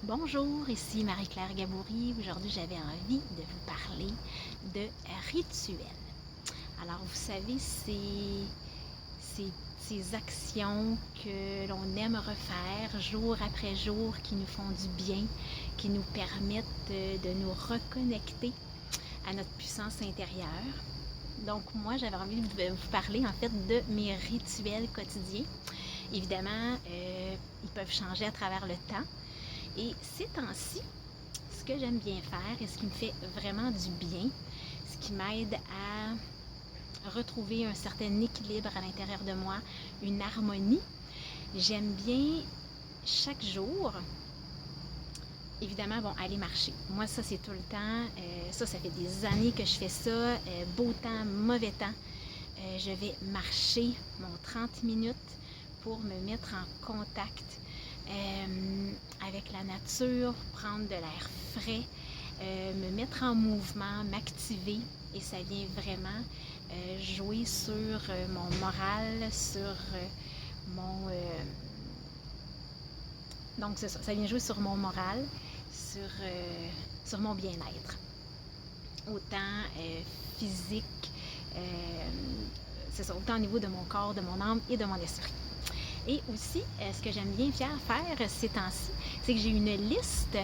Bonjour, ici Marie-Claire Gaboury. Aujourd'hui, j'avais envie de vous parler de rituels. Alors, vous savez, ces actions que l'on aime refaire jour après jour, qui nous font du bien, qui nous permettent de nous reconnecter à notre puissance intérieure. Donc, moi, j'avais envie de vous parler en fait de mes rituels quotidiens. Évidemment, ils peuvent changer à travers le temps. Et ces temps-ci, ce que j'aime bien faire et ce qui me fait vraiment du bien, ce qui m'aide à retrouver un certain équilibre à l'intérieur de moi, une harmonie, j'aime bien chaque jour, évidemment, aller marcher. Moi, ça, c'est tout le temps. Ça fait des années que je fais ça. Beau temps, mauvais temps. Je vais marcher mon 30 minutes pour me mettre en contact avec la nature, prendre de l'air frais, me mettre en mouvement, m'activer. Et ça vient vraiment jouer sur mon moral, sur mon... donc, c'est ça, ça vient jouer sur mon moral, sur mon bien-être. Autant physique, c'est ça, autant au niveau de mon corps, de mon âme et de mon esprit. Et aussi, ce que j'aime bien faire ces temps-ci, c'est que j'ai une liste,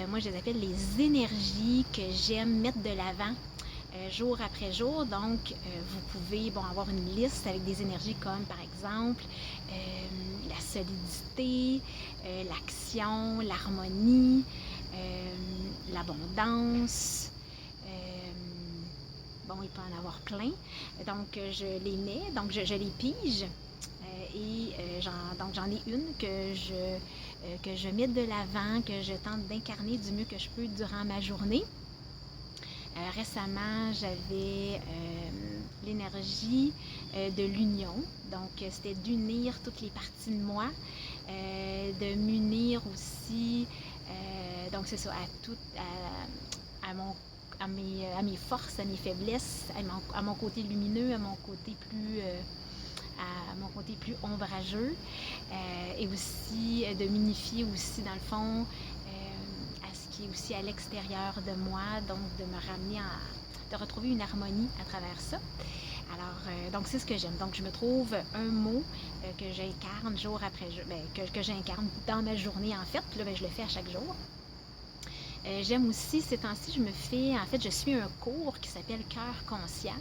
moi je les appelle les énergies que j'aime mettre de l'avant jour après jour. Donc, vous pouvez avoir une liste avec des énergies comme, par exemple, la solidité, l'action, l'harmonie, l'abondance. Il peut en avoir plein. Donc, je les mets, donc je les pige. Donc j'en ai une que je mets de l'avant, que je tente d'incarner du mieux que je peux durant ma journée. Récemment, j'avais l'énergie de l'union. Donc, c'était d'unir toutes les parties de moi, de m'unir aussi, donc c'est ça, à mes forces, à mes faiblesses, à mon côté lumineux, à mon côté plus ombrageux, et aussi de m'unifier aussi dans le fond à ce qui est aussi à l'extérieur de moi, donc de me ramener de retrouver une harmonie à travers ça. Alors, donc c'est ce que j'aime. Donc je me trouve un mot que j'incarne jour après jour, que j'incarne dans ma journée en fait, puis là je le fais à chaque jour. J'aime aussi, ces temps-ci, je suis un cours qui s'appelle Cœur conscient,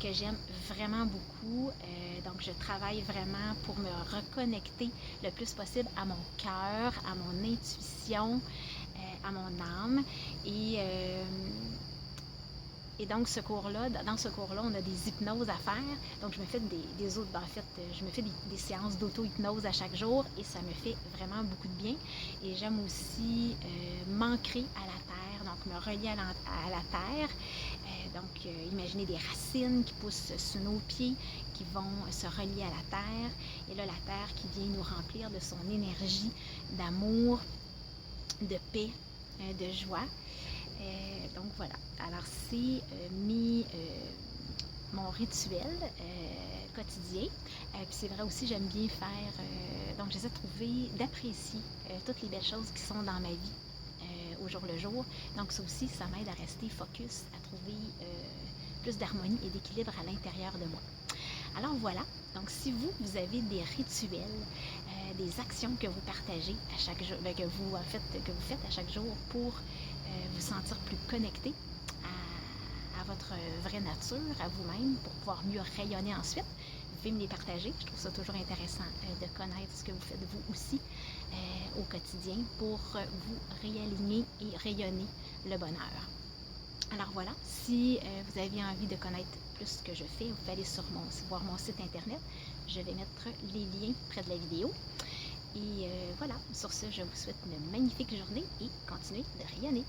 que j'aime vraiment beaucoup. Donc, je travaille vraiment pour me reconnecter le plus possible à mon cœur, à mon intuition, à mon âme. Et donc, dans ce cours-là, on a des hypnoses à faire. Donc, je me fais des séances d'auto-hypnose à chaque jour et ça me fait vraiment beaucoup de bien. Et j'aime aussi m'ancrer à la terre, donc me relier à la terre. Imaginez des racines qui poussent sous nos pieds, qui vont se relier à la terre. Et là, la terre qui vient nous remplir de son énergie d'amour, de paix, de joie. Donc voilà, alors c'est mon rituel quotidien. Puis c'est vrai aussi, j'aime bien faire, donc j'essaie d'apprécier toutes les belles choses qui sont dans ma vie au jour le jour. Donc ça aussi, ça m'aide à rester focus, à trouver plus d'harmonie et d'équilibre à l'intérieur de moi. Alors voilà, donc si vous avez des rituels, des actions que vous partagez à chaque jour, que vous faites à chaque jour pour vous sentir plus connecté à votre vraie nature, à vous-même, pour pouvoir mieux rayonner ensuite, vous pouvez me les partager. Je trouve ça toujours intéressant de connaître ce que vous faites vous aussi au quotidien pour vous réaligner et rayonner le bonheur. Alors voilà, si vous avez envie de connaître plus ce que je fais, vous pouvez aller voir mon site internet. Je vais mettre les liens près de la vidéo. Et voilà, sur ce, je vous souhaite une magnifique journée et continuez de rayonner.